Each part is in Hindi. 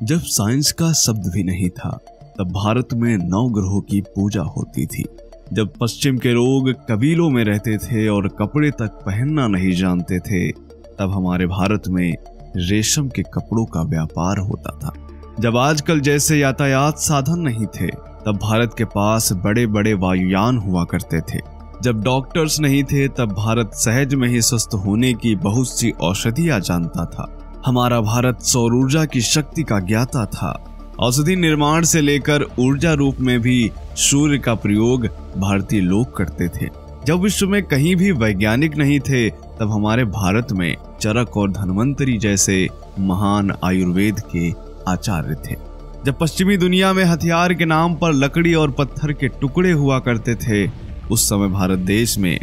जब साइंस का शब्द भी नहीं था तब भारत में 9 ग्रहों की पूजा होती थी। जब पश्चिम के लोग कबीलों में रहते थे और कपड़े तक पहनना नहीं जानते थे, तब हमारे भारत में रेशम के कपड़ों का व्यापार होता था। जब आजकल जैसे यातायात साधन नहीं थे, तब भारत के पास बड़े बड़े वायुयान हुआ करते थे। जब डॉक्टर्स नहीं थे, तब भारत सहज में ही स्वस्थ होने की बहुत सी औषधियां जानता था। हमारा भारत सौर ऊर्जा की शक्ति का ज्ञाता था। औषधि निर्माण से लेकर ऊर्जा रूप में भी सूर्य का प्रयोग भारतीय लोग करते थे। जब विश्व में कहीं भी वैज्ञानिक नहीं थे, तब हमारे भारत में चरक और धन्वंतरी जैसे महान आयुर्वेद के आचार्य थे। जब पश्चिमी दुनिया में हथियार के नाम पर लकड़ी और पत्थर के टुकड़े हुआ करते थे, उस समय भारत देश में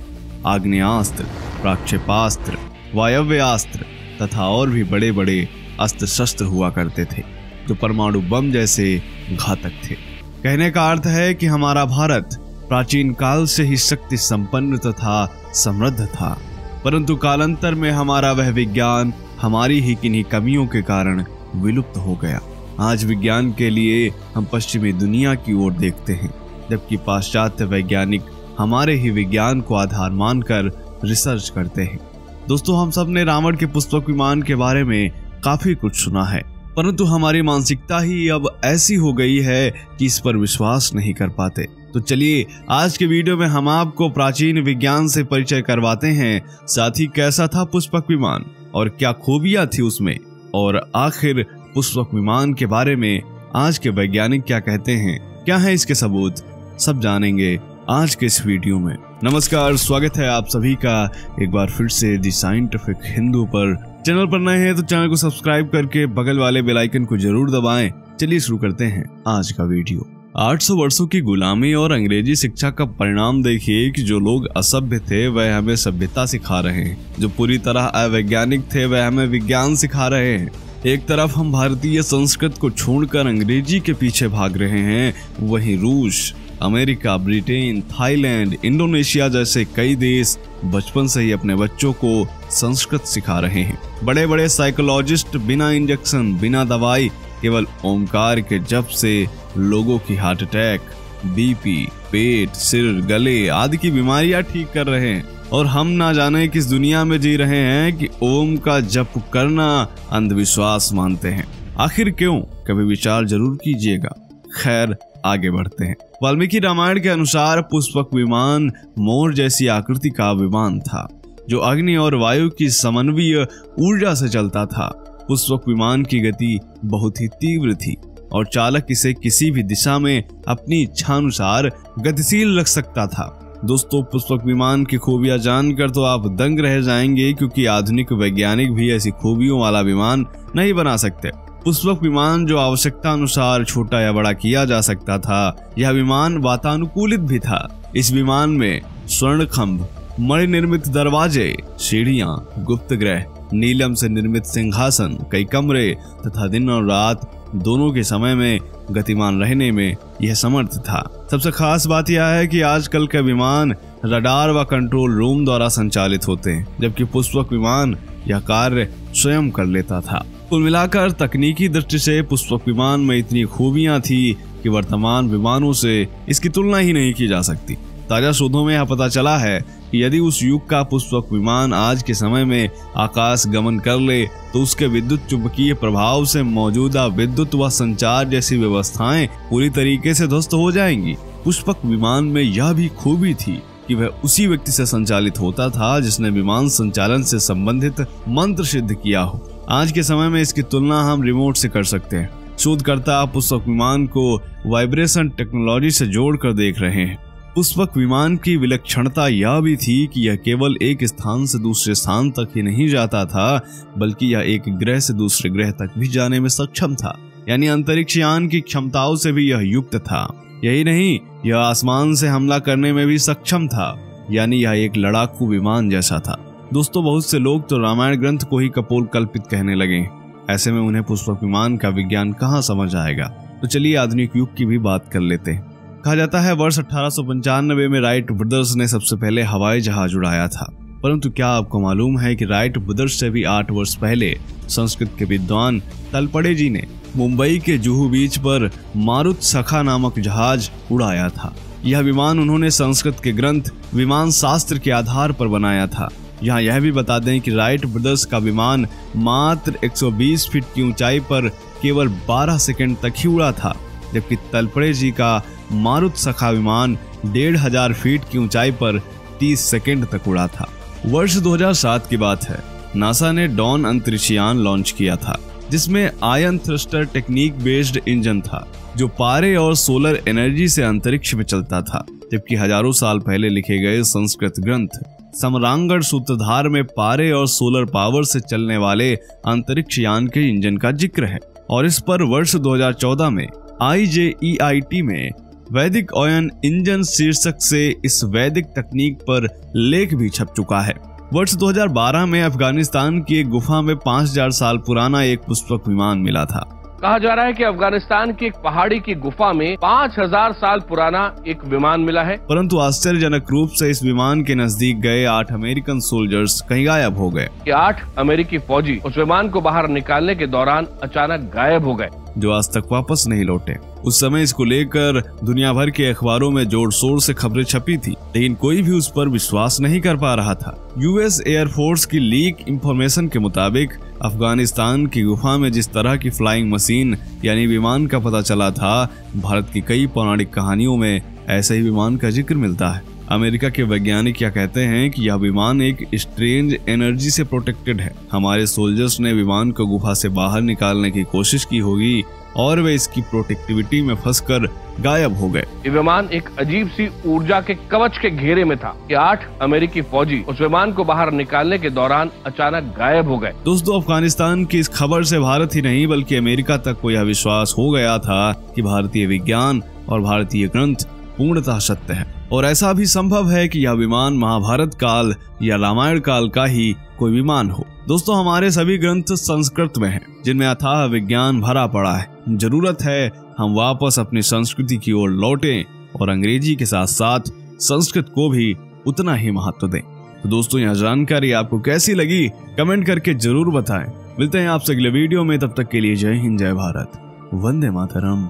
आग्नेयास्त्र, प्रक्षेपास्त्र, वायव्यास्त्र तथा और भी बड़े बड़े अस्त्र शस्त्र हुआ करते थे, जो परमाणु बम जैसे घातक थे। कहने का अर्थ है कि हमारा भारत प्राचीन काल से ही शक्ति संपन्न तथा समृद्ध था, परंतु कालांतर में हमारा वह विज्ञान हमारी ही किन्हीं कमियों के कारण विलुप्त हो गया। आज विज्ञान के लिए हम पश्चिमी दुनिया की ओर देखते हैं, जबकि पाश्चात्य वैज्ञानिक हमारे ही विज्ञान को आधार मानकर रिसर्च करते हैं। दोस्तों, हम सब ने रावण के पुष्पक विमान के बारे में काफी कुछ सुना है, परंतु हमारी मानसिकता ही अब ऐसी हो गई है कि इस पर विश्वास नहीं कर पाते। तो चलिए आज के वीडियो में हम आपको प्राचीन विज्ञान से परिचय करवाते हैं, साथ ही कैसा था पुष्पक विमान और क्या खूबियां थी उसमें, और आखिर पुष्पक विमान के बारे में आज के वैज्ञानिक क्या कहते हैं, क्या है इसके सबूत, सब जानेंगे आज के इस वीडियो में। नमस्कार, स्वागत है आप सभी का एक बार फिर से द साइंटिफिक हिंदू पर। चैनल पर नए हैं तो चैनल को सब्सक्राइब करके बगल वाले बेल आइकन को जरूर दबाएं। चलिए शुरू करते हैं आज का वीडियो। 800 वर्षों की गुलामी और अंग्रेजी शिक्षा का परिणाम देखिए कि जो लोग असभ्य थे वह हमें सभ्यता सिखा रहे हैं, जो पूरी तरह अवैज्ञानिक थे वह हमें विज्ञान सिखा रहे हैं। एक तरफ हम भारतीय संस्कृत को छोड़कर अंग्रेजी के पीछे भाग रहे हैं, वहीं रूस, अमेरिका, ब्रिटेन, थाईलैंड, इंडोनेशिया जैसे कई देश बचपन से ही अपने बच्चों को संस्कृत सिखा रहे हैं। बड़े बड़े साइकोलॉजिस्ट बिना इंजेक्शन, बिना दवाई, केवल ओमकार के जप से लोगों की हार्ट अटैक, बीपी, पेट, सिर, गले आदि की बीमारियां ठीक कर रहे हैं, और हम ना जाने किस दुनिया में जी रहे हैं कि ओम का जप करना अंधविश्वास मानते हैं। आखिर क्यों? कभी विचार जरूर कीजिएगा। खैर, आगे बढ़ते हैं। वाल्मीकि रामायण के अनुसार पुष्पक विमान मोर जैसी आकृति का विमान था, जो अग्नि और वायु की समन्वय ऊर्जा से चलता था। पुष्पक विमान की गति बहुत ही तीव्र थी और चालक इसे किसी भी दिशा में अपनी इच्छानुसार गतिशील रख सकता था। दोस्तों, पुष्पक विमान की खूबियां जानकर तो आप दंग रह जाएंगे, क्योंकि आधुनिक वैज्ञानिक भी ऐसी खूबियों वाला विमान नहीं बना सकते। पुष्पक विमान जो आवश्यकता अनुसार छोटा या बड़ा किया जा सकता था, यह विमान वातानुकूलित भी था। इस विमान में स्वर्ण खंभ, मणि निर्मित दरवाजे, सीढ़ियां, गुप्त ग्रह, नीलम से निर्मित सिंहासन, कई कमरे तथा दिन और रात दोनों के समय में गतिमान रहने में यह समर्थ था। सबसे खास बात यह है कि आजकल के विमान रडार व कंट्रोल रूम द्वारा संचालित होते हैं, जबकि पुष्पक विमान यह कार्य स्वयं कर लेता था। कुल मिलाकर तकनीकी दृष्टि से पुष्पक विमान में इतनी खूबियां थी कि वर्तमान विमानों से इसकी तुलना ही नहीं की जा सकती। ताजा शोधों में यह पता चला है कि यदि उस युग का पुष्पक विमान आज के समय में आकाश गमन कर ले, तो उसके विद्युत चुंबकीय प्रभाव से मौजूदा विद्युत व संचार जैसी व्यवस्थाएं पूरी तरीके से ध्वस्त हो जाएंगी। पुष्पक विमान में यह भी खूबी थी कि वह उसी व्यक्ति से संचालित होता था जिसने विमान संचालन से संबंधित मंत्र सिद्ध किया हो। आज के समय में इसकी तुलना हम रिमोट से कर सकते हैं। शोधकर्ता पुष्पक विमान को वाइब्रेशन टेक्नोलॉजी से जोड़कर देख रहे हैं। पुष्पक विमान की विलक्षणता यह भी थी कि यह केवल एक स्थान से दूसरे स्थान तक ही नहीं जाता था, बल्कि यह एक ग्रह से दूसरे ग्रह तक भी जाने में सक्षम था, यानी अंतरिक्ष यान की क्षमताओं से भी यह युक्त था। यही नहीं, यह आसमान से हमला करने में भी सक्षम था, यानी यह एक लड़ाकू विमान जैसा था। दोस्तों, बहुत से लोग तो रामायण ग्रंथ को ही कपोल कल्पित कहने लगे। ऐसे में उन्हें पुष्पक विमान का विज्ञान कहाँ समझ आएगा। तो चलिए आधुनिक युग की भी बात कर लेते हैं। कहा जाता है वर्ष 1895 में राइट ब्रदर्स ने सबसे पहले हवाई जहाज उड़ाया था। परंतु क्या आपको मालूम है कि राइट ब्रदर्स से भी 8 वर्ष पहले संस्कृत के विद्वान तलपड़े जी ने मुंबई के जुहू बीच पर मारुत सखा नामक जहाज उड़ाया था। यह विमान उन्होंने संस्कृत के ग्रंथ विमान शास्त्र के आधार पर बनाया था। यहाँ यह भी बता दें कि राइट ब्रदर्स का विमान मात्र 120 फीट की ऊंचाई पर केवल 12 सेकंड तक ही उड़ा था, जबकि तलपड़े जी का मारुत सखा विमान 1500 फीट की ऊंचाई पर 30 सेकंड तक उड़ा था। वर्ष 2007 की बात है। नासा ने डॉन अंतरिक्षयान लॉन्च किया था, जिसमें ion thruster technique based engine था, जो पारे और सोलर एनर्जी से अंतरिक्ष में चलता था। जबकि हजारों साल पहले लिखे गए संस्कृत ग्रंथ सम्रांगण सूत्रधार में पारे और सोलर पावर से चलने वाले अंतरिक्ष यान के इंजन का जिक्र है। और इस पर वर्ष 2014 में IJEIT में वैदिक आयन इंजन शीर्षक से इस वैदिक तकनीक पर लेख भी छप चुका है। वर्ष 2012 में अफगानिस्तान की एक गुफा में 5000 साल पुराना एक पुष्पक विमान मिला था। कहा जा रहा है कि अफगानिस्तान की एक पहाड़ी की गुफा में 5000 साल पुराना एक विमान मिला है। परंतु आश्चर्यजनक रूप से इस विमान के नजदीक गए 8 अमेरिकन सोल्जर्स कहीं गायब हो गए। 8 अमेरिकी फौजी उस विमान को बाहर निकालने के दौरान अचानक गायब हो गए, जो आज तक वापस नहीं लौटे। उस समय इसको लेकर दुनिया भर के अखबारों में जोर शोर से खबरें छपी थी, लेकिन कोई भी उस पर विश्वास नहीं कर पा रहा था। US एयरफोर्स की लीक इंफॉर्मेशन के मुताबिक अफगानिस्तान की गुफा में जिस तरह की फ्लाइंग मशीन यानी विमान का पता चला था, भारत की कई पौराणिक कहानियों में ऐसे ही विमान का जिक्र मिलता है। अमेरिका के वैज्ञानिक क्या कहते हैं कि यह विमान एक स्ट्रेंज एनर्जी से प्रोटेक्टेड है। हमारे सोल्जर्स ने विमान को गुफा से बाहर निकालने की कोशिश की होगी और वे इसकी प्रोटेक्टिविटी में फंसकर गायब हो गए। ये विमान एक अजीब सी ऊर्जा के कवच के घेरे में था कि 8 अमेरिकी फौजी उस विमान को बाहर निकालने के दौरान अचानक गायब हो गए। दोस्तों, अफगानिस्तान की इस खबर से भारत ही नहीं बल्कि अमेरिका तक को यह विश्वास हो गया था कि भारतीय विज्ञान और भारतीय ग्रंथ पूर्णतः सत्य है। और ऐसा भी संभव है कि यह विमान महाभारत काल या रामायण काल का ही कोई विमान हो। दोस्तों, हमारे सभी ग्रंथ संस्कृत में हैं, जिनमें अथाह विज्ञान भरा पड़ा है। जरूरत है हम वापस अपनी संस्कृति की ओर लौटें और अंग्रेजी के साथ साथ संस्कृत को भी उतना ही महत्व दें। तो दोस्तों, यह जानकारी आपको कैसी लगी कमेंट करके जरूर बताएं। मिलते हैं आपसे अगले वीडियो में, तब तक के लिए जय हिंद, जय भारत, वंदे मातरम।